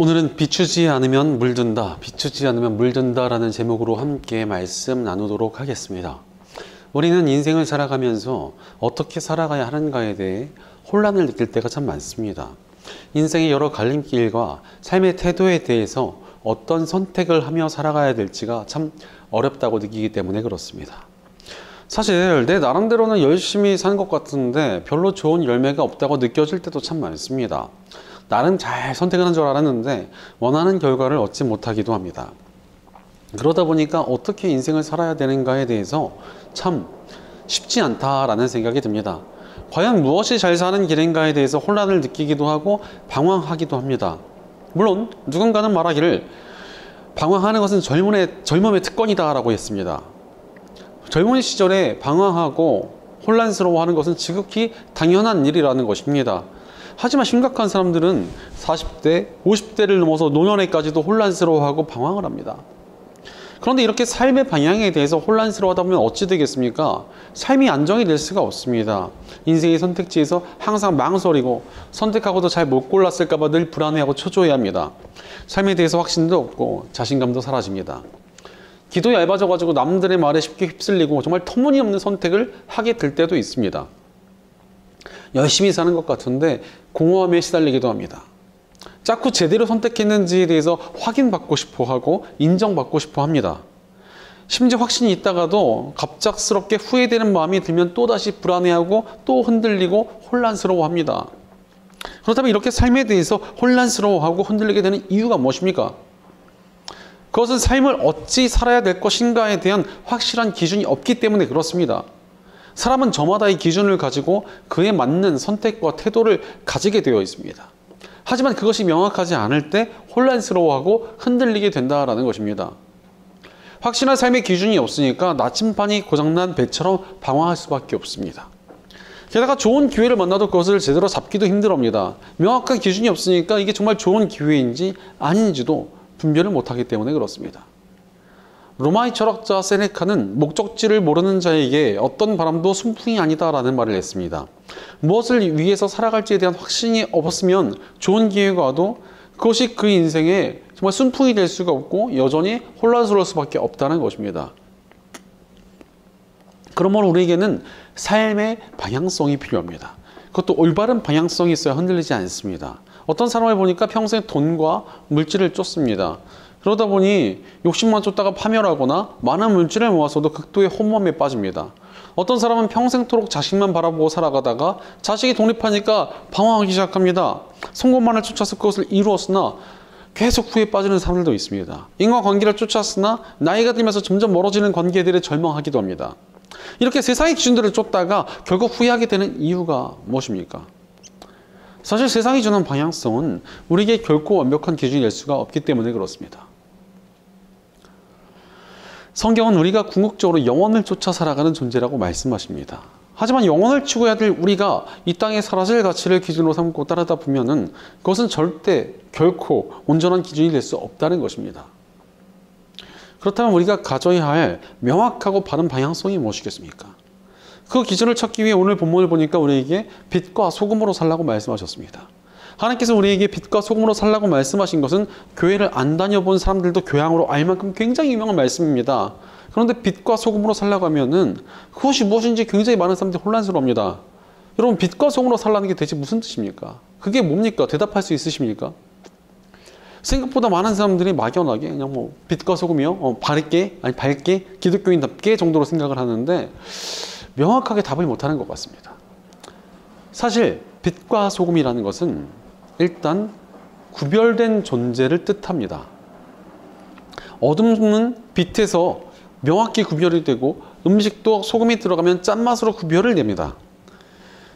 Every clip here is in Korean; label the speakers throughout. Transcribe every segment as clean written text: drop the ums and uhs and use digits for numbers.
Speaker 1: 오늘은 비추지 않으면 물든다, 비추지 않으면 물든다라는 제목으로 함께 말씀 나누도록 하겠습니다. 우리는 인생을 살아가면서 어떻게 살아가야 하는가에 대해 혼란을 느낄 때가 참 많습니다. 인생의 여러 갈림길과 삶의 태도에 대해서 어떤 선택을 하며 살아가야 될지가 참 어렵다고 느끼기 때문에 그렇습니다. 사실 내 나름대로는 열심히 산 것 같은데 별로 좋은 열매가 없다고 느껴질 때도 참 많습니다. 나름 잘 선택을 한 줄 알았는데 원하는 결과를 얻지 못하기도 합니다. 그러다 보니까 어떻게 인생을 살아야 되는가에 대해서 참 쉽지 않다라는 생각이 듭니다. 과연 무엇이 잘 사는 길인가에 대해서 혼란을 느끼기도 하고 방황하기도 합니다. 물론 누군가는 말하기를 방황하는 것은 젊음의 특권이다 라고 했습니다. 젊은 시절에 방황하고 혼란스러워하는 것은 지극히 당연한 일이라는 것입니다. 하지만 심각한 사람들은 40대, 50대를 넘어서 노년에까지도 혼란스러워하고 방황을 합니다. 그런데 이렇게 삶의 방향에 대해서 혼란스러워하다 보면 어찌 되겠습니까? 삶이 안정이 될 수가 없습니다. 인생의 선택지에서 항상 망설이고 선택하고도 잘 못 골랐을까 봐 늘 불안해하고 초조해야 합니다. 삶에 대해서 확신도 없고 자신감도 사라집니다. 기도 얇아져가지고 남들의 말에 쉽게 휩쓸리고 정말 터무니없는 선택을 하게 될 때도 있습니다. 열심히 사는 것 같은데 공허함에 시달리기도 합니다. 자꾸 제대로 선택했는지에 대해서 확인받고 싶어 하고 인정받고 싶어 합니다. 심지어 확신이 있다가도 갑작스럽게 후회되는 마음이 들면 또다시 불안해하고 또 흔들리고 혼란스러워합니다. 그렇다면 이렇게 삶에 대해서 혼란스러워하고 흔들리게 되는 이유가 무엇입니까? 그것은 삶을 어찌 살아야 될 것인가에 대한 확실한 기준이 없기 때문에 그렇습니다. 사람은 저마다의 기준을 가지고 그에 맞는 선택과 태도를 가지게 되어 있습니다. 하지만 그것이 명확하지 않을 때 혼란스러워하고 흔들리게 된다는 것입니다. 확실한 삶의 기준이 없으니까 나침반이 고장난 배처럼 방황할 수밖에 없습니다. 게다가 좋은 기회를 만나도 그것을 제대로 잡기도 힘들합니다. 명확한 기준이 없으니까 이게 정말 좋은 기회인지 아닌지도 분별을 못하기 때문에 그렇습니다. 로마의 철학자 세네카는 목적지를 모르는 자에게 어떤 바람도 순풍이 아니다라는 말을 했습니다. 무엇을 위해서 살아갈지에 대한 확신이 없었으면 좋은 기회가 와도 그것이 그 인생에 정말 순풍이 될 수가 없고 여전히 혼란스러울 수밖에 없다는 것입니다. 그러므로 우리에게는 삶의 방향성이 필요합니다. 그것도 올바른 방향성이 있어야 흔들리지 않습니다. 어떤 사람을 보니까 평생 돈과 물질을 쫓습니다. 그러다 보니 욕심만 쫓다가 파멸하거나 많은 물질을 모아서도 극도의 혼돈에 빠집니다. 어떤 사람은 평생토록 자식만 바라보고 살아가다가 자식이 독립하니까 방황하기 시작합니다. 성공만을 쫓아서 그것을 이루었으나 계속 후회에 빠지는 사람들도 있습니다. 인과관계를 쫓았으나 나이가 들면서 점점 멀어지는 관계들에 절망하기도 합니다. 이렇게 세상의 기준들을 쫓다가 결국 후회하게 되는 이유가 무엇입니까? 사실 세상이 주는 방향성은 우리에게 결코 완벽한 기준이 될 수가 없기 때문에 그렇습니다. 성경은 우리가 궁극적으로 영원을 쫓아 살아가는 존재라고 말씀하십니다. 하지만 영원을 추구해야 될 우리가 이 땅에 사라질 가치를 기준으로 삼고 따르다 보면은 그것은 절대 결코 온전한 기준이 될 수 없다는 것입니다. 그렇다면 우리가 가져야 할 명확하고 바른 방향성이 무엇이겠습니까? 그 기준을 찾기 위해 오늘 본문을 보니까 우리에게 빛과 소금으로 살라고 말씀하셨습니다. 하나님께서 우리에게 빛과 소금으로 살라고 말씀하신 것은 교회를 안 다녀본 사람들도 교양으로 알 만큼 굉장히 유명한 말씀입니다. 그런데 빛과 소금으로 살라고 하면은 그것이 무엇인지 굉장히 많은 사람들이 혼란스러워합니다. 여러분, 빛과 소금으로 살라는 게 대체 무슨 뜻입니까? 그게 뭡니까? 대답할 수 있으십니까? 생각보다 많은 사람들이 막연하게 그냥 뭐 빛과 소금이요? 밝게 기독교인답게 정도로 생각을 하는데 명확하게 답을 못하는 것 같습니다. 사실 빛과 소금이라는 것은 일단 구별된 존재를 뜻합니다. 어둠은 빛에서 명확히 구별이 되고 음식도 소금이 들어가면 짠맛으로 구별을 냅니다.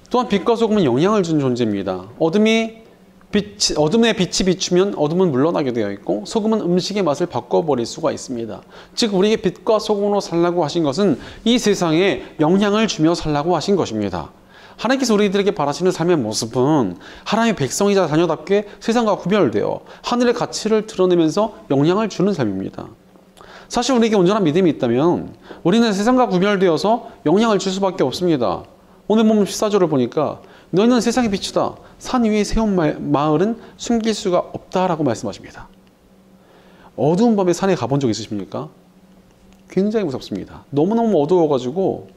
Speaker 1: 또한 빛과 소금은 영향을 준 존재입니다. 어둠에 빛이 비추면 어둠은 물러나게 되어 있고 소금은 음식의 맛을 바꿔버릴 수가 있습니다. 즉 우리에게 빛과 소금으로 살라고 하신 것은 이 세상에 영향을 주며 살라고 하신 것입니다. 하나님께서 우리들에게 바라시는 삶의 모습은 하나님의 백성이자 자녀답게 세상과 구별되어 하늘의 가치를 드러내면서 영향을 주는 삶입니다. 사실 우리에게 온전한 믿음이 있다면 우리는 세상과 구별되어서 영향을 줄 수밖에 없습니다. 오늘 본문 14절을 보니까 너희는 세상의 빛이다. 산 위에 세운 마을은 숨길 수가 없다라고 말씀하십니다. 어두운 밤에 산에 가본 적 있으십니까? 굉장히 무섭습니다. 너무너무 어두워가지고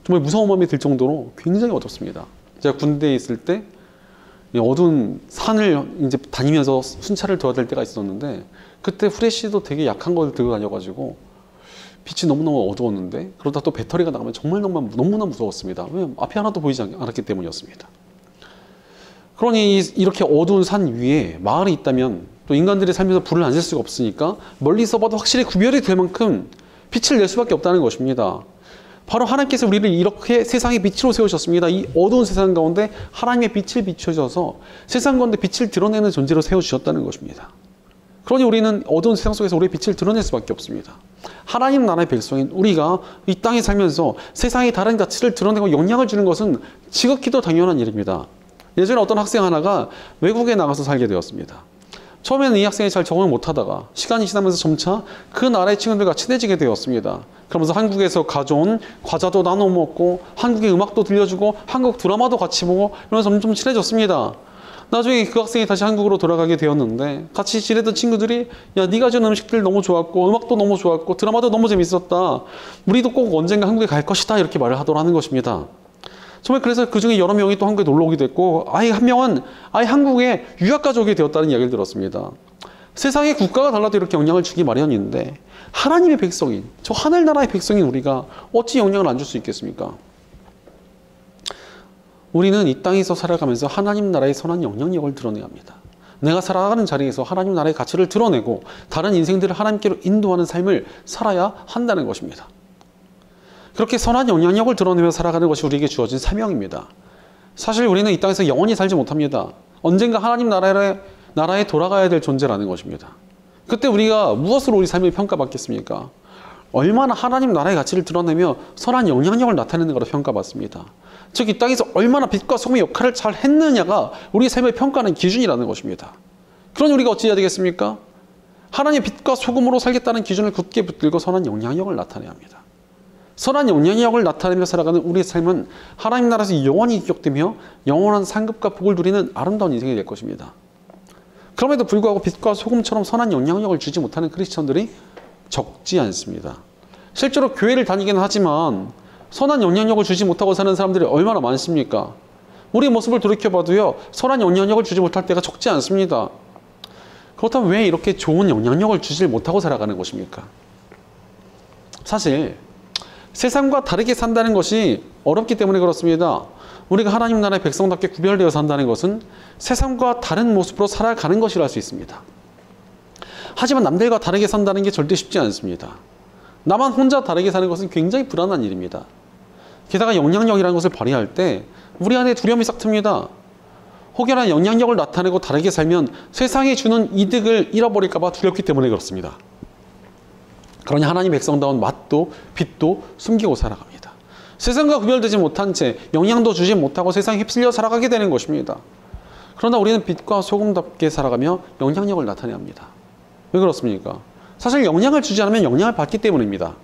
Speaker 1: 정말 무서운 마음이 들 정도로 굉장히 어둡습니다. 제가 군대에 있을 때 어두운 산을 이제 다니면서 순찰을 도와야 될 때가 있었는데, 그때 후레쉬도 되게 약한 걸 들고 다녀가지고 빛이 너무너무 어두웠는데, 그러다 또 배터리가 나가면 정말 너무나 무서웠습니다. 왜? 앞이 하나도 보이지 않았기 때문이었습니다. 그러니 이렇게 어두운 산 위에 마을이 있다면 또 인간들이 살면서 불을 안 잴 수가 없으니까 멀리서 봐도 확실히 구별이 될 만큼 빛을 낼 수밖에 없다는 것입니다. 바로 하나님께서 우리를 이렇게 세상의 빛으로 세우셨습니다. 이 어두운 세상 가운데 하나님의 빛을 비춰줘서 세상 가운데 빛을 드러내는 존재로 세워주셨다는 것입니다. 그러니 우리는 어두운 세상 속에서 우리의 빛을 드러낼 수밖에 없습니다. 하나님 나라의 백성인 우리가 이 땅에 살면서 세상의 다른 가치를 드러내고 영향을 주는 것은 지극히도 당연한 일입니다. 예전에 어떤 학생 하나가 외국에 나가서 살게 되었습니다. 처음에는 이 학생이 잘 적응을 못하다가 시간이 지나면서 점차 그 나라의 친구들과 친해지게 되었습니다. 그러면서 한국에서 가져온 과자도 나눠 먹고 한국의 음악도 들려주고 한국 드라마도 같이 보고 이러면서 점점 친해졌습니다. 나중에 그 학생이 다시 한국으로 돌아가게 되었는데 같이 지내던 친구들이 야, 네가 준 음식들 너무 좋았고 음악도 너무 좋았고 드라마도 너무 재밌었다. 우리도 꼭 언젠가 한국에 갈 것이다. 이렇게 말을 하더라는 것입니다. 정말 그래서 그 중에 여러 명이 또 한국에 놀러 오게 됐고 아예 한 명은 아예 한국에 유학까지 오게 되었다는 이야기를 들었습니다. 세상의 국가가 달라도 이렇게 영향을 주기 마련인데 하나님의 백성인, 저 하늘나라의 백성인 우리가 어찌 영향을 안 줄 수 있겠습니까? 우리는 이 땅에서 살아가면서 하나님 나라의 선한 영향력을 드러내야 합니다. 내가 살아가는 자리에서 하나님 나라의 가치를 드러내고 다른 인생들을 하나님께로 인도하는 삶을 살아야 한다는 것입니다. 그렇게 선한 영향력을 드러내며 살아가는 것이 우리에게 주어진 사명입니다. 사실 우리는 이 땅에서 영원히 살지 못합니다. 언젠가 하나님 나라에 돌아가야 될 존재라는 것입니다. 그때 우리가 무엇으로 우리 삶을 평가받겠습니까? 얼마나 하나님 나라의 가치를 드러내며 선한 영향력을 나타내는가로 평가받습니다. 즉 이 땅에서 얼마나 빛과 소금의 역할을 잘 했느냐가 우리의 삶을 평가하는 기준이라는 것입니다. 그러니 우리가 어찌 해야 되겠습니까? 하나님의 빛과 소금으로 살겠다는 기준을 굳게 붙들고 선한 영향력을 나타내야 합니다. 선한 영향력을 나타내며 살아가는 우리의 삶은 하나님 나라에서 영원히 기억되며 영원한 상급과 복을 누리는 아름다운 인생이 될 것입니다. 그럼에도 불구하고 빛과 소금처럼 선한 영향력을 주지 못하는 크리스천들이 적지 않습니다. 실제로 교회를 다니기는 하지만 선한 영향력을 주지 못하고 사는 사람들이 얼마나 많습니까? 우리 모습을 돌이켜봐도요, 선한 영향력을 주지 못할 때가 적지 않습니다. 그렇다면 왜 이렇게 좋은 영향력을 주지 못하고 살아가는 것입니까? 사실 세상과 다르게 산다는 것이 어렵기 때문에 그렇습니다. 우리가 하나님 나라의 백성답게 구별되어 산다는 것은 세상과 다른 모습으로 살아가는 것이라 할 수 있습니다. 하지만 남들과 다르게 산다는 게 절대 쉽지 않습니다. 나만 혼자 다르게 사는 것은 굉장히 불안한 일입니다. 게다가 영향력이라는 것을 발휘할 때 우리 안에 두려움이 싹 틉니다. 혹여나 영향력을 나타내고 다르게 살면 세상에 주는 이득을 잃어버릴까 봐 두렵기 때문에 그렇습니다. 그러니 하나님 백성다운 맛도 빛도 숨기고 살아갑니다. 세상과 구별되지 못한 채 영향도 주지 못하고 세상에 휩쓸려 살아가게 되는 것입니다. 그러나 우리는 빛과 소금답게 살아가며 영향력을 나타내야 합니다. 왜 그렇습니까? 사실 영향을 주지 않으면 영향을 받기 때문입니다.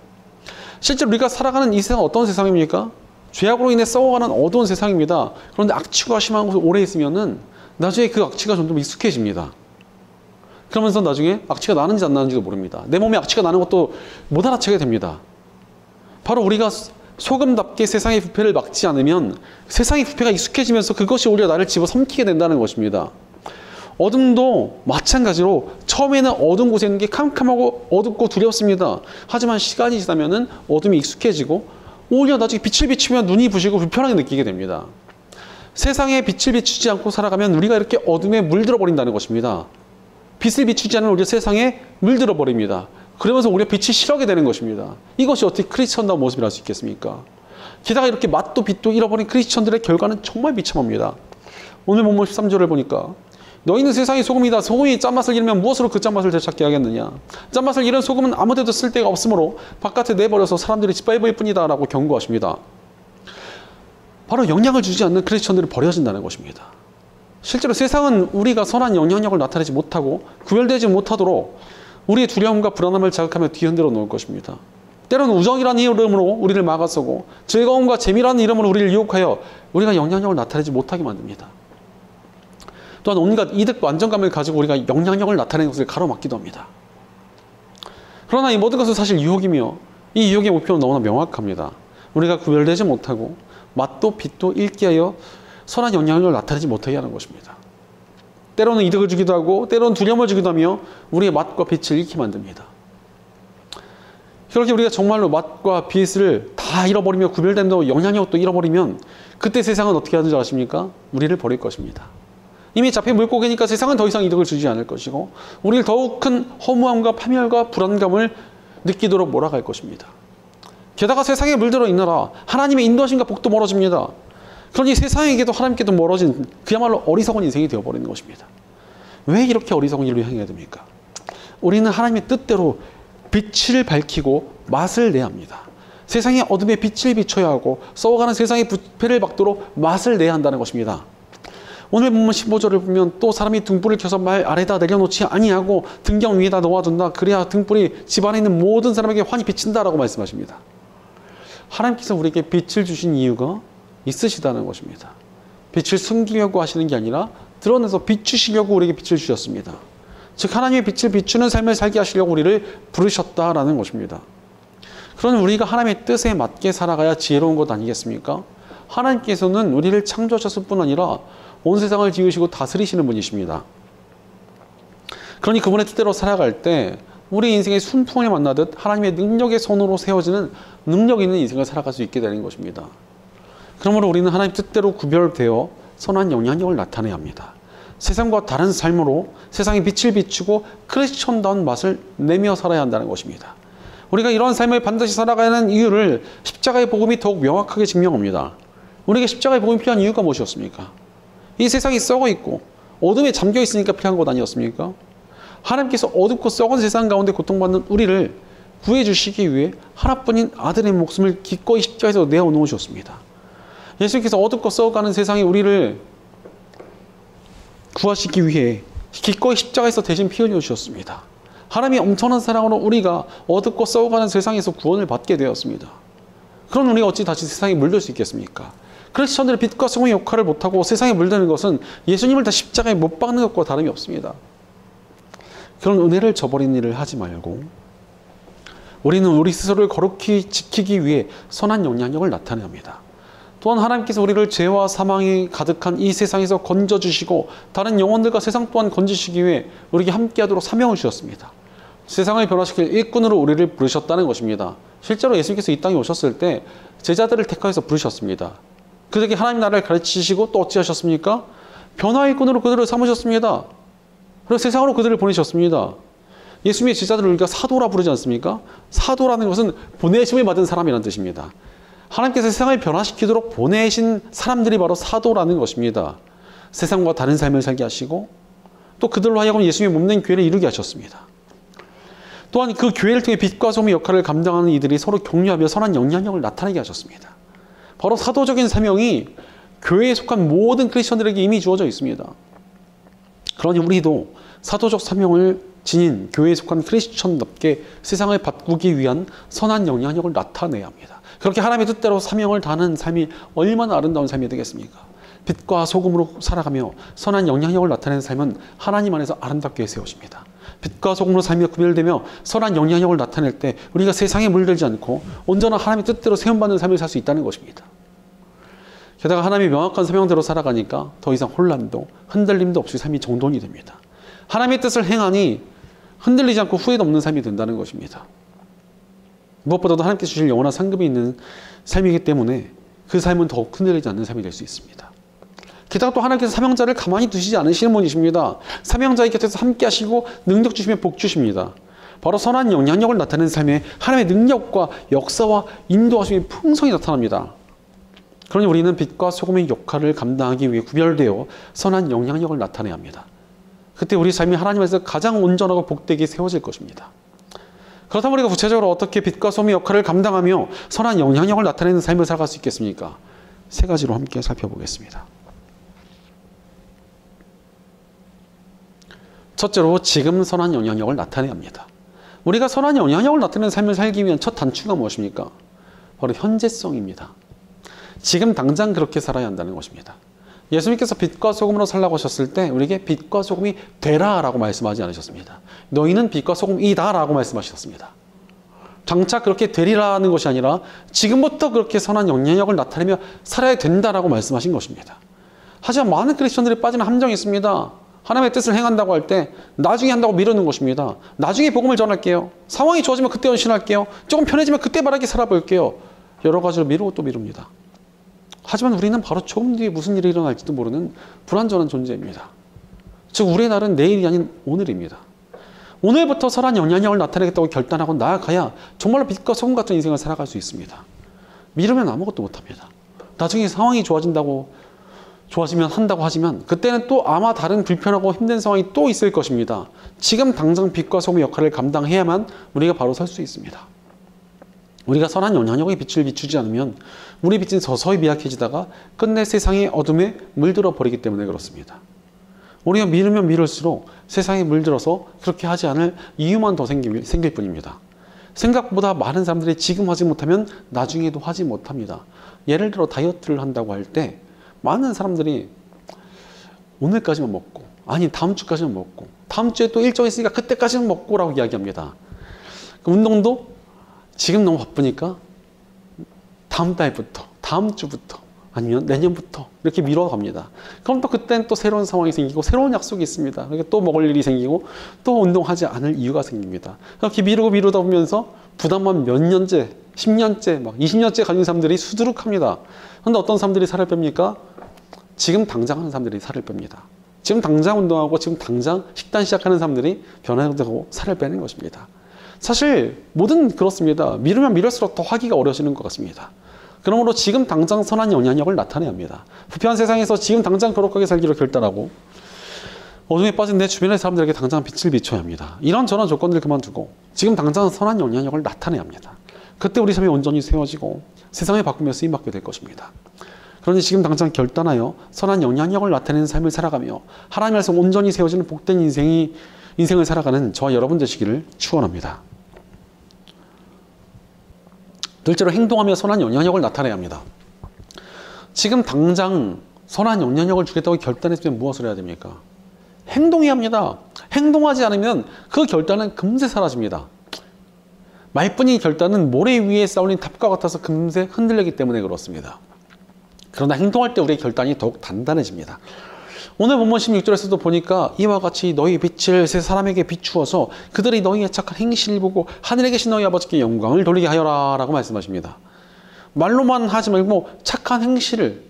Speaker 1: 실제로 우리가 살아가는 이 세상은 어떤 세상입니까? 죄악으로 인해 썩어가는 어두운 세상입니다. 그런데 악취가 심한 곳에 오래 있으면은 나중에 그 악취가 점점 익숙해집니다. 그러면서 나중에 악취가 나는지 안 나는지도 모릅니다. 내 몸에 악취가 나는 것도 못 알아채게 됩니다. 바로 우리가 소금답게 세상의 부패를 막지 않으면 세상의 부패가 익숙해지면서 그것이 오히려 나를 집어삼키게 된다는 것입니다. 어둠도 마찬가지로 처음에는 어두운 곳에 있는 게 캄캄하고 어둡고 두렵습니다. 하지만 시간이 지나면은 어둠이 익숙해지고 오히려 나중에 빛을 비추면 눈이 부시고 불편하게 느끼게 됩니다. 세상에 빛을 비추지 않고 살아가면 우리가 이렇게 어둠에 물들어 버린다는 것입니다. 빛을 비추지 않으면 오히려 세상에 물들어 버립니다. 그러면서 오히려 빛이 싫어하게 되는 것입니다. 이것이 어떻게 크리스천다운 모습이라 할 수 있겠습니까? 게다가 이렇게 맛도 빛도 잃어버린 크리스천들의 결과는 정말 비참합니다. 오늘 본문 13절을 보니까 너희는 세상의 소금이다. 소금이 짠맛을 잃으면 무엇으로 그 짠맛을 되찾게 하겠느냐. 짠맛을 잃은 소금은 아무데도 쓸 데가 없으므로 바깥에 내버려서 사람들이 짓밟을 뿐이다 라고 경고하십니다. 바로 영향을 주지 않는 크리스천들이 버려진다는 것입니다. 실제로 세상은 우리가 선한 영향력을 나타내지 못하고 구별되지 못하도록 우리의 두려움과 불안함을 자극하며 뒤흔들어 놓을 것입니다. 때로는 우정이라는 이름으로 우리를 막아서고 즐거움과 재미라는 이름으로 우리를 유혹하여 우리가 영향력을 나타내지 못하게 만듭니다. 또한 온갖 이득 안정감을 가지고 우리가 영향력을 나타내는 것을 가로막기도 합니다. 그러나 이 모든 것은 사실 유혹이며 이 유혹의 목표는 너무나 명확합니다. 우리가 구별되지 못하고 맛도 빛도 잃게 하여 선한 영향력을 나타내지 못하게 하는 것입니다. 때로는 이득을 주기도 하고 때로는 두려움을 주기도 하며 우리의 맛과 빛을 잃게 만듭니다. 그렇게 우리가 정말로 맛과 빛을 다 잃어버리며 구별된다고 영향력도 잃어버리면 그때 세상은 어떻게 하는 줄 아십니까? 우리를 버릴 것입니다. 이미 잡힌 물고기니까 세상은 더 이상 이득을 주지 않을 것이고 우리를 더욱 큰 허무함과 파멸과 불안감을 느끼도록 몰아갈 것입니다. 게다가 세상에 물들어 있느라 하나님의 인도하심과 복도 멀어집니다. 그러니 세상에게도 하나님께도 멀어진 그야말로 어리석은 인생이 되어버리는 것입니다. 왜 이렇게 어리석은 일로 향해야 됩니까? 우리는 하나님의 뜻대로 빛을 밝히고 맛을 내야 합니다. 세상의 어둠에 빛을 비춰야 하고 썩어가는 세상의 부패를 막도록 맛을 내야 한다는 것입니다. 오늘 본문 15절을 보면 또 사람이 등불을 켜서 말 아래다 내려놓지 아니하고 등경 위에다 놓아둔다. 그래야 등불이 집안에 있는 모든 사람에게 환히 비친다라고 말씀하십니다. 하나님께서 우리에게 빛을 주신 이유가 있으시다는 것입니다. 빛을 숨기려고 하시는 게 아니라 드러내서 비추시려고 우리에게 빛을 주셨습니다. 즉 하나님의 빛을 비추는 삶을 살게 하시려고 우리를 부르셨다라는 것입니다. 그러나 우리가 하나님의 뜻에 맞게 살아가야 지혜로운 것 아니겠습니까? 하나님께서는 우리를 창조하셨을 뿐 아니라 온 세상을 지으시고 다스리시는 분이십니다. 그러니 그분의 뜻대로 살아갈 때 우리 인생의 순풍을 만나듯 하나님의 능력의 손으로 세워지는 능력 있는 인생을 살아갈 수 있게 되는 것입니다. 그러므로 우리는 하나님 뜻대로 구별되어 선한 영향력을 나타내야 합니다. 세상과 다른 삶으로 세상의 빛을 비추고 크리스천다운 맛을 내며 살아야 한다는 것입니다. 우리가 이런 삶을 반드시 살아가는 이유를 십자가의 복음이 더욱 명확하게 증명합니다. 우리에게 십자가의 복음이 필요한 이유가 무엇이었습니까? 이 세상이 썩어 있고 어둠에 잠겨 있으니까 필요한 것 아니었습니까? 하나님께서 어둡고 썩은 세상 가운데 고통받는 우리를 구해주시기 위해 하나뿐인 아들의 목숨을 기꺼이 십자가에서 내어놓으셨습니다. 예수님께서 어둡고 썩어가는 세상에 우리를 구하시기 위해 기꺼이 십자가에서 대신 피 흘려주셨습니다. 하나님의 엄청난 사랑으로 우리가 어둡고 썩어가는 세상에서 구원을 받게 되었습니다. 그럼 우리가 어찌 다시 세상에 물들 수 있겠습니까? 크리스천들의 빛과 소금의 역할을 못하고 세상에 물드는 것은 예수님을 다 십자가에 못 박는 것과 다름이 없습니다. 그런 은혜를 저버리는 일을 하지 말고 우리는 우리 스스로를 거룩히 지키기 위해 선한 영향력을 나타내야 합니다. 또한 하나님께서 우리를 죄와 사망이 가득한 이 세상에서 건져주시고 다른 영혼들과 세상 또한 건지시기 위해 우리에게 함께하도록 사명을 주셨습니다. 세상을 변화시킬 일꾼으로 우리를 부르셨다는 것입니다. 실제로 예수님께서 이 땅에 오셨을 때 제자들을 택하여서 부르셨습니다. 그들에게 하나님 나라를 가르치시고 또 어찌하셨습니까? 변화 일꾼으로 그들을 삼으셨습니다. 그리고 세상으로 그들을 보내셨습니다. 예수님의 제자들을 우리가 사도라 부르지 않습니까? 사도라는 것은 보내심을 받은 사람이라는 뜻입니다. 하나님께서 세상을 변화시키도록 보내신 사람들이 바로 사도라는 것입니다. 세상과 다른 삶을 살게 하시고 또 그들로 하여금 예수님의 몸된 교회를 이루게 하셨습니다. 또한 그 교회를 통해 빛과 소금의 역할을 감당하는 이들이 서로 격려하며 선한 영향력을 나타내게 하셨습니다. 바로 사도적인 사명이 교회에 속한 모든 크리스천들에게 이미 주어져 있습니다. 그러니 우리도 사도적 사명을 지닌 교회에 속한 크리스천답게 세상을 바꾸기 위한 선한 영향력을 나타내야 합니다. 그렇게 하나님의 뜻대로 사명을 다하는 삶이 얼마나 아름다운 삶이 되겠습니까? 빛과 소금으로 살아가며 선한 영향력을 나타내는 삶은 하나님 안에서 아름답게 세워집니다. 빛과 소금으로 삶이 구별되며 선한 영향력을 나타낼 때 우리가 세상에 물들지 않고 온전한 하나님의 뜻대로 세움받는 삶을 살 수 있다는 것입니다. 게다가 하나님의 명확한 사명대로 살아가니까 더 이상 혼란도 흔들림도 없이 삶이 정돈이 됩니다. 하나님의 뜻을 행하니 흔들리지 않고 후회도 없는 삶이 된다는 것입니다. 무엇보다도 하나님께서 주실 영원한 상급이 있는 삶이기 때문에 그 삶은 더욱 흔들리지 않는 삶이 될 수 있습니다. 게다가 또 하나님께서 사명자를 가만히 두시지 않으시는 분이십니다. 사명자의 곁에서 함께 하시고 능력 주시며 복 주십니다. 바로 선한 영향력을 나타내는 삶에 하나님의 능력과 역사와 인도하심이 풍성히 나타납니다. 그러니 우리는 빛과 소금의 역할을 감당하기 위해 구별되어 선한 영향력을 나타내야 합니다. 그때 우리 삶이 하나님에서 가장 온전하고 복되게 세워질 것입니다. 그렇다면 우리가 구체적으로 어떻게 빛과 소금의 역할을 감당하며 선한 영향력을 나타내는 삶을 살아갈 수 있겠습니까? 세 가지로 함께 살펴보겠습니다. 첫째로 지금 선한 영향력을 나타내야 합니다. 우리가 선한 영향력을 나타내는 삶을 살기 위한 첫 단추가 무엇입니까? 바로 현재성입니다. 지금 당장 그렇게 살아야 한다는 것입니다. 예수님께서 빛과 소금으로 살라고 하셨을 때 우리에게 빛과 소금이 되라 라고 말씀하지 않으셨습니다. 너희는 빛과 소금이다 라고 말씀하셨습니다. 장차 그렇게 되리라는 것이 아니라 지금부터 그렇게 선한 영향력을 나타내며 살아야 된다라고 말씀하신 것입니다. 하지만 많은 크리스천들이 빠지는 함정이 있습니다. 하나님의 뜻을 행한다고 할 때 나중에 한다고 미루는 것입니다. 나중에 복음을 전할게요. 상황이 좋아지면 그때 헌신할게요. 조금 편해지면 그때 바라게 살아볼게요. 여러 가지로 미루고 또 미룹니다. 하지만 우리는 바로 조금 뒤에 무슨 일이 일어날지도 모르는 불안전한 존재입니다. 즉 우리의 날은 내일이 아닌 오늘입니다. 오늘부터 선한 영향력을 나타내겠다고 결단하고 나아가야 정말로 빛과 소금 같은 인생을 살아갈 수 있습니다. 미루면 아무것도 못합니다. 나중에 상황이 좋아지면 한다고 하지만 그때는 또 아마 다른 불편하고 힘든 상황이 또 있을 것입니다. 지금 당장 빛과 소금의 역할을 감당해야만 우리가 바로 설 수 있습니다. 우리가 선한 영향력의 빛을 비추지 않으면 우리 빛은 서서히 미약해지다가 끝내 세상의 어둠에 물들어 버리기 때문에 그렇습니다. 우리가 미루면 미룰수록 세상에 물들어서 그렇게 하지 않을 이유만 더 생길 뿐입니다. 생각보다 많은 사람들이 지금 하지 못하면 나중에도 하지 못합니다. 예를 들어 다이어트를 한다고 할 때 많은 사람들이 오늘까지만 먹고 아니 다음 주까지만 먹고 다음 주에 또 일정이 있으니까 그때까지는 먹고 라고 이야기합니다. 운동도 지금 너무 바쁘니까 다음 달부터 다음 주부터 아니면 내년부터 이렇게 미뤄갑니다. 그럼 또 그때는 또 새로운 상황이 생기고 새로운 약속이 있습니다. 그러니까 또 먹을 일이 생기고 또 운동하지 않을 이유가 생깁니다. 이렇게 미루다 보면서 부담만 몇 년째 10년째 막 20년째 가진 사람들이 수두룩합니다. 그런데 어떤 사람들이 살을 뺍니까? 지금 당장 하는 사람들이 살을 뺍니다. 지금 당장 운동하고 지금 당장 식단 시작하는 사람들이 변화되고 살을 빼는 것입니다. 사실 뭐든 그렇습니다. 미루면 미룰수록 더 하기가 어려워지는 것 같습니다. 그러므로 지금 당장 선한 영향력을 나타내야 합니다. 부패한 세상에서 지금 당장 거룩하게 살기로 결단하고 어둠에 빠진 내 주변의 사람들에게 당장 빛을 비춰야 합니다. 이런저런 조건들을 그만두고 지금 당장 선한 영향력을 나타내야 합니다. 그때 우리 삶이 온전히 세워지고 세상을 바꾸며 쓰임받게 될 것입니다. 그러니 지금 당장 결단하여 선한 영향력을 나타내는 삶을 살아가며 하나님의 말씀 온전히 세워지는 복된 인생을 살아가는 저와 여러분 되시기를 축원합니다. 둘째로 행동하며 선한 영향력을 나타내야 합니다. 지금 당장 선한 영향력을 주겠다고 결단했으면 무엇을 해야 됩니까? 행동해야 합니다. 행동하지 않으면 그 결단은 금세 사라집니다. 말뿐인 결단은 모래 위에 쌓아올린 탑과 같아서 금세 흔들리기 때문에 그렇습니다. 그러나 행동할 때 우리의 결단이 더욱 단단해집니다. 오늘 본문 16절에서도 보니까 이와 같이 너희 빛을 세 사람에게 비추어서 그들이 너희의 착한 행실을 보고 하늘에 계신 너희 아버지께 영광을 돌리게 하여라 라고 말씀하십니다. 말로만 하지 말고 착한 행실을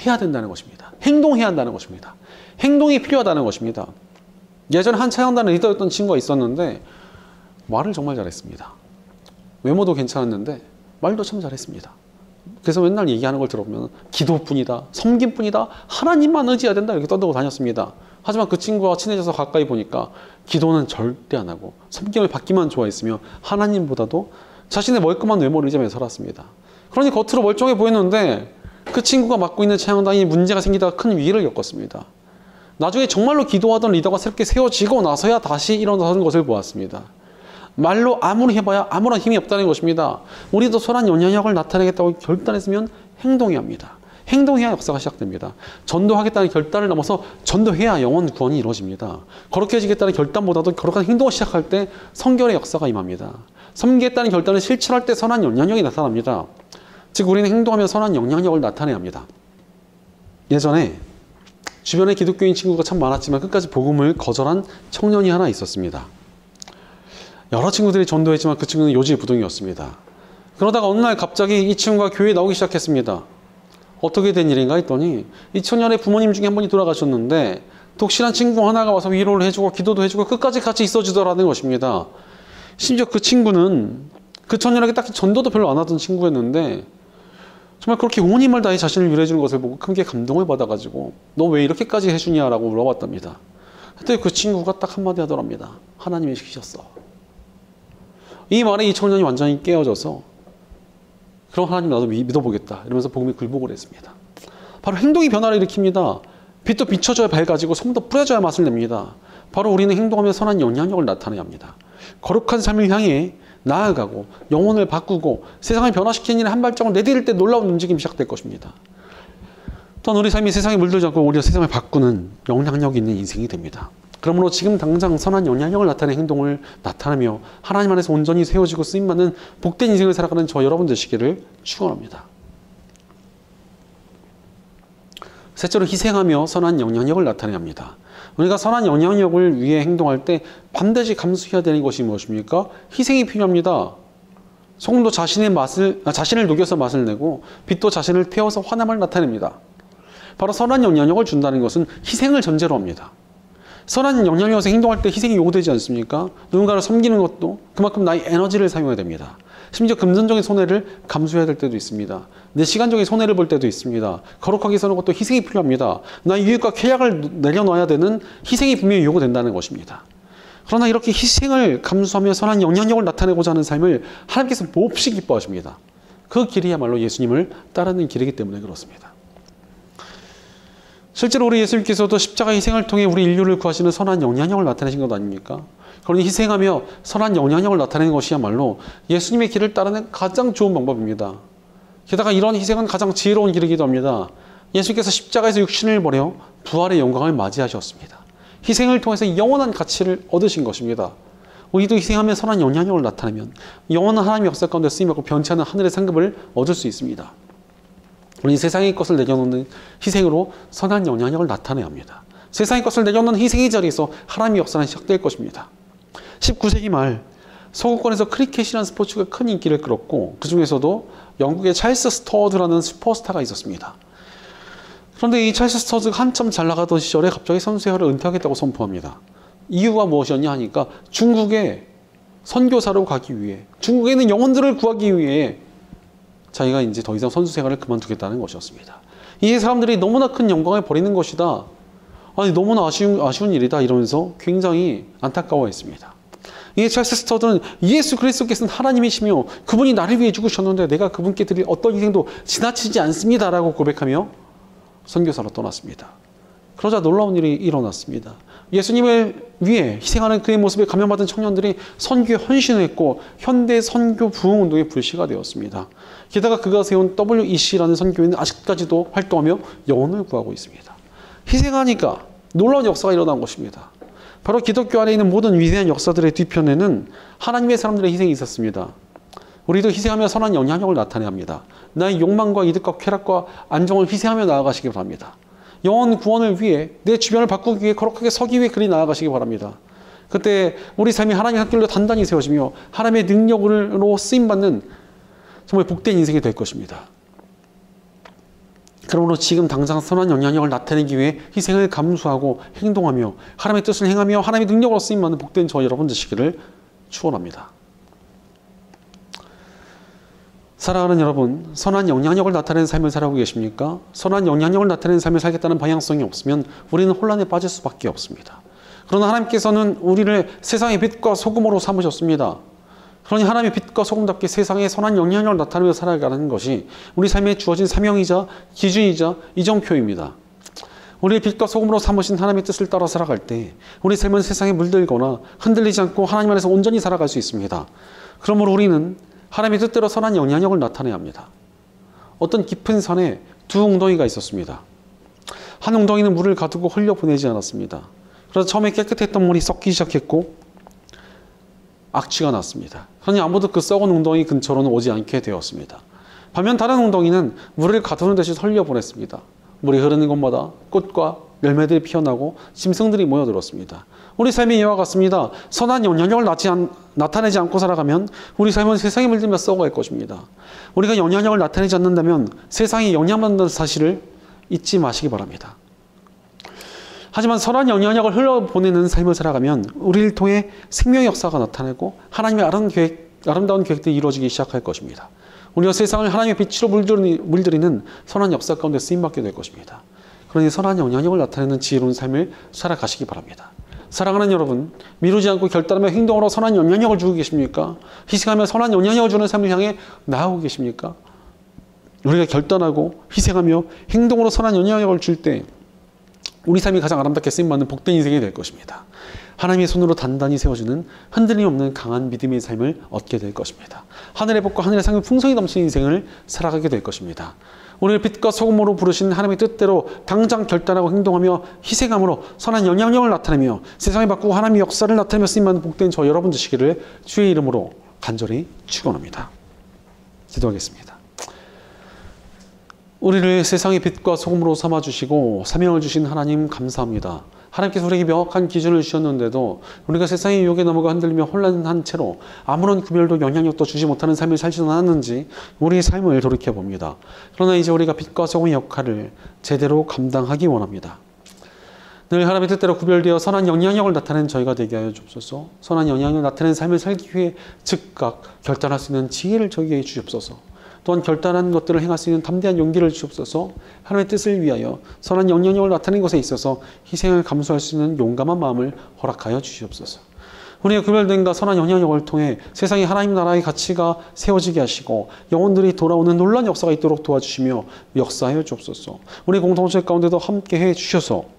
Speaker 1: 해야 된다는 것입니다. 행동해야 한다는 것입니다. 행동이 필요하다는 것입니다. 예전에 한 찬양단 리더였던 친구가 있었는데 말을 정말 잘했습니다. 외모도 괜찮았는데 말도 참 잘했습니다. 그래서 맨날 얘기하는 걸 들어보면 기도뿐이다, 섬김뿐이다, 하나님만 의지해야 된다 이렇게 떠들고 다녔습니다. 하지만 그 친구와 친해져서 가까이 보니까 기도는 절대 안 하고 섬김을 받기만 좋아했으며 하나님보다도 자신의 멀끔한 외모를 의지하며 살았습니다. 그러니 겉으로 멀쩡해 보였는데 그 친구가 맡고 있는 찬양단이 문제가 생기다가 큰 위기를 겪었습니다. 나중에 정말로 기도하던 리더가 새롭게 세워지고 나서야 다시 일어나는 것을 보았습니다. 말로 아무리 해봐야 아무런 힘이 없다는 것입니다. 우리도 선한 영향력을 나타내겠다고 결단했으면 행동해야 합니다. 행동해야 역사가 시작됩니다. 전도하겠다는 결단을 넘어서 전도해야 영혼 구원이 이루어집니다. 거룩해지겠다는 결단보다도 거룩한 행동을 시작할 때 성결의 역사가 임합니다. 섬기겠다는 결단을 실천할 때 선한 영향력이 나타납니다. 즉 우리는 행동하며 선한 영향력을 나타내야 합니다. 예전에 주변에 기독교인 친구가 참 많았지만 끝까지 복음을 거절한 청년이 하나 있었습니다. 여러 친구들이 전도했지만 그 친구는 요지부동이었습니다. 그러다가 어느 날 갑자기 이 친구가 교회에 나오기 시작했습니다. 어떻게 된 일인가 했더니 이 청년의 부모님 중에 한 분이 돌아가셨는데 독실한 친구 하나가 와서 위로를 해주고 기도도 해주고 끝까지 같이 있어주더라는 것입니다. 심지어 그 친구는 그 청년에게 딱히 전도도 별로 안 하던 친구였는데 정말 그렇게 온 힘을 다해 자신을 위로해주는 것을 보고 크게 감동을 받아가지고 너 왜 이렇게까지 해주냐라고 물어봤답니다. 그때 그 친구가 딱 한마디 하더랍니다. 하나님이 시키셨어. 이 말에 이 청년이 완전히 깨어져서 그럼 하나님 나도 믿어보겠다 이러면서 복음에 굴복을 했습니다. 바로 행동이 변화를 일으킵니다. 빛도 비춰줘야 밝아지고 소금도 뿌려줘야 맛을 냅니다. 바로 우리는 행동하며 선한 영향력을 나타내야 합니다. 거룩한 삶을 향해 나아가고 영혼을 바꾸고 세상을 변화시키는 일에 한 발짝을 내디딜 때 놀라운 움직임이 시작될 것입니다. 또한 우리 삶이 세상에 물들지 않고 오히려 세상을 바꾸는 영향력이 있는 인생이 됩니다. 그러므로 지금 당장 선한 영향력을 나타내는 행동을 나타내며 하나님 안에서 온전히 세워지고 쓰임받는 복된 인생을 살아가는 저 여러분 되시기를 축원합니다. 셋째로 희생하며 선한 영향력을 나타내야 합니다. 우리가 선한 영향력을 위해 행동할 때 반드시 감수해야 되는 것이 무엇입니까? 희생이 필요합니다. 소금도 자신을 녹여서 맛을 내고 빛도 자신을 태워서 환함을 나타냅니다. 바로 선한 영향력을 준다는 것은 희생을 전제로 합니다. 선한 영향력에서 행동할 때 희생이 요구되지 않습니까? 누군가를 섬기는 것도 그만큼 나의 에너지를 사용해야 됩니다. 심지어 금전적인 손해를 감수해야 될 때도 있습니다. 내 시간적인 손해를 볼 때도 있습니다. 거룩하게 사는 것도 희생이 필요합니다. 나의 유익과 쾌락을 내려놔야 되는 희생이 분명히 요구된다는 것입니다. 그러나 이렇게 희생을 감수하며 선한 영향력을 나타내고자 하는 삶을 하나님께서 몹시 기뻐하십니다. 그 길이야말로 예수님을 따르는 길이기 때문에 그렇습니다. 실제로 우리 예수님께서도 십자가 희생을 통해 우리 인류를 구하시는 선한 영향력을 나타내신 것 아닙니까? 그러니 희생하며 선한 영향력을 나타내는 것이야말로 예수님의 길을 따르는 가장 좋은 방법입니다. 게다가 이런 희생은 가장 지혜로운 길이기도 합니다. 예수님께서 십자가에서 육신을 버려 부활의 영광을 맞이하셨습니다. 희생을 통해서 영원한 가치를 얻으신 것입니다. 우리도 희생하며 선한 영향력을 나타내면 영원한 하나님의 역사 가운데 쓰임받고 변치 않는 하늘의 상급을 얻을 수 있습니다. 우리 세상의 것을 내려놓는 희생으로 선한 영향력을 나타내야 합니다. 세상의 것을 내려놓는 희생의 자리에서 하나님의 역사는 시작될 것입니다. 19세기 말 서구권에서 크리켓이라는 스포츠가 큰 인기를 끌었고 그 중에서도 영국의 찰스 스터드라는 슈퍼스타가 있었습니다. 그런데 이 찰스 스터드가 한참 잘 나가던 시절에 갑자기 선수생활을 은퇴하겠다고 선포합니다. 이유가 무엇이었냐 하니까 중국에 선교사로 가기 위해, 중국에 있는 영혼들을 구하기 위해 자기가 이제 더 이상 선수 생활을 그만두겠다는 것이었습니다. 이 사람들이 너무나 큰 영광을 버리는 것이다. 아니 너무나 아쉬운 일이다 이러면서 굉장히 안타까워했습니다. 이 찰스 스터드는 예수 그리스도께서는 하나님이시며 그분이 나를 위해 죽으셨는데 내가 그분께 드릴 어떤 희생도 지나치지 않습니다라고 고백하며 선교사로 떠났습니다. 그러자 놀라운 일이 일어났습니다. 예수님을 위해 희생하는 그의 모습에 감명받은 청년들이 선교에 헌신했고 현대 선교 부흥운동의 불씨가 되었습니다. 게다가 그가 세운 WEC라는 선교회는 아직까지도 활동하며 영혼을 구하고 있습니다. 희생하니까 놀라운 역사가 일어난 것입니다. 바로 기독교 안에 있는 모든 위대한 역사들의 뒤편에는 하나님의 사람들의 희생이 있었습니다. 우리도 희생하며 선한 영향력을 나타내야 합니다. 나의 욕망과 이득과 쾌락과 안정을 희생하며 나아가시기 바랍니다. 영혼 구원을 위해 내 주변을 바꾸기 위해 거룩하게 서기 위해 그리 나아가시기 바랍니다. 그때 우리 삶이 하나님의 한 길로 단단히 세워지며 하나님의 능력으로 쓰임받는 정말 복된 인생이 될 것입니다. 그러므로 지금 당장 선한 영향력을 나타내기 위해 희생을 감수하고 행동하며 하나님의 뜻을 행하며 하나님의 능력으로 쓰임받는 복된 저 여러분 되시기를 축원합니다. 사랑하는 여러분, 선한 영향력을 나타내는 삶을 살아가고 계십니까? 선한 영향력을 나타내는 삶을 살겠다는 방향성이 없으면 우리는 혼란에 빠질 수밖에 없습니다. 그러나 하나님께서는 우리를 세상의 빛과 소금으로 삼으셨습니다. 그러니 하나님의 빛과 소금답게 세상에 선한 영향력을 나타내며 살아가는 것이 우리 삶에 주어진 사명이자 기준이자 이정표입니다. 우리의 빛과 소금으로 삼으신 하나님의 뜻을 따라 살아갈 때 우리 삶은 세상에 물들거나 흔들리지 않고 하나님 안에서 온전히 살아갈 수 있습니다. 그러므로 우리는 하나님의 뜻대로 선한 영향력을 나타내야 합니다. 어떤 깊은 산에 두 웅덩이가 있었습니다. 한 웅덩이는 물을 가두고 흘려보내지 않았습니다. 그래서 처음에 깨끗했던 물이 썩기 시작했고 악취가 났습니다. 그러니 아무도 그 썩은 웅덩이 근처로는 오지 않게 되었습니다. 반면 다른 웅덩이는 물을 가두는 대신 흘려보냈습니다. 물이 흐르는 곳마다 꽃과 열매들이 피어나고 짐승들이 모여들었습니다. 우리 삶이 이와 같습니다. 선한 영향력을 나타내지 않고 살아가면 우리 삶은 세상에 물들며 썩어갈 것입니다. 우리가 영향력을 나타내지 않는다면 세상에 영향받는 사실을 잊지 마시기 바랍니다. 하지만 선한 영향력을 흘려보내는 삶을 살아가면 우리를 통해 생명의 역사가 나타나고 하나님의 아름다운 계획들이 이루어지기 시작할 것입니다. 우리가 세상을 하나님의 빛으로 물들이는 선한 역사 가운데 쓰임받게 될 것입니다. 그러니 선한 영향력을 나타내는 지혜로운 삶을 살아가시기 바랍니다. 사랑하는 여러분, 미루지 않고 결단하며 행동으로 선한 영향력을 주고 계십니까? 희생하며 선한 영향력을 주는 삶을 향해 나아오고 계십니까? 우리가 결단하고 희생하며 행동으로 선한 영향력을 줄 때 우리 삶이 가장 아름답게 쓰임받는 복된 인생이 될 것입니다. 하나님의 손으로 단단히 세워주는 흔들림 없는 강한 믿음의 삶을 얻게 될 것입니다. 하늘의 복과 하늘의 상의 풍성이 넘치는 인생을 살아가게 될 것입니다. 우리를 빛과 소금으로 부르신 하나님의 뜻대로 당장 결단하고 행동하며 희생함으로 선한 영향력을 나타내며 세상을 바꾸고 하나님의 역사를 나타내며 쓰임받는 복된 저 여러분 되시기를 주의 이름으로 간절히 축원합니다. 기도하겠습니다. 우리를 세상의 빛과 소금으로 삼아주시고 사명을 주신 하나님 감사합니다. 하나님께서 우리에게 명확한 기준을 주셨는데도 우리가 세상의 유혹에 넘어가 흔들리며 혼란한 채로 아무런 구별도 영향력도 주지 못하는 삶을 살지는 않았는지 우리의 삶을 돌이켜봅니다. 그러나 이제 우리가 빛과 소금의 역할을 제대로 감당하기 원합니다. 늘 하나님의 뜻대로 구별되어 선한 영향력을 나타내는 저희가 되게 하여 주옵소서. 선한 영향력을 나타내는 삶을 살기 위해 즉각 결단할 수 있는 지혜를 저희에게 주옵소서. 또한 결단한 것들을 행할 수 있는 담대한 용기를 주옵소서. 하나님의 뜻을 위하여 선한 영향력을 나타내는 것에 있어서 희생을 감수할 수 있는 용감한 마음을 허락하여 주시옵소서. 우리의 구별됨과 선한 영향력을 통해 세상에 하나님 나라의 가치가 세워지게 하시고 영혼들이 돌아오는 놀라운 역사가 있도록 도와주시며 역사하여 주옵소서. 우리 공동체 가운데도 함께해 주셔서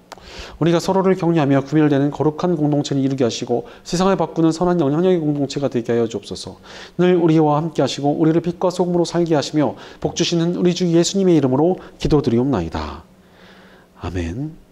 Speaker 1: 우리가 서로를 격려하며 구별되는 거룩한 공동체를 이루게 하시고 세상을 바꾸는 선한 영향력의 공동체가 되게 하여 주옵소서. 늘 우리와 함께 하시고 우리를 빛과 소금으로 살게 하시며 복 주시는 우리 주 예수님의 이름으로 기도드리옵나이다. 아멘.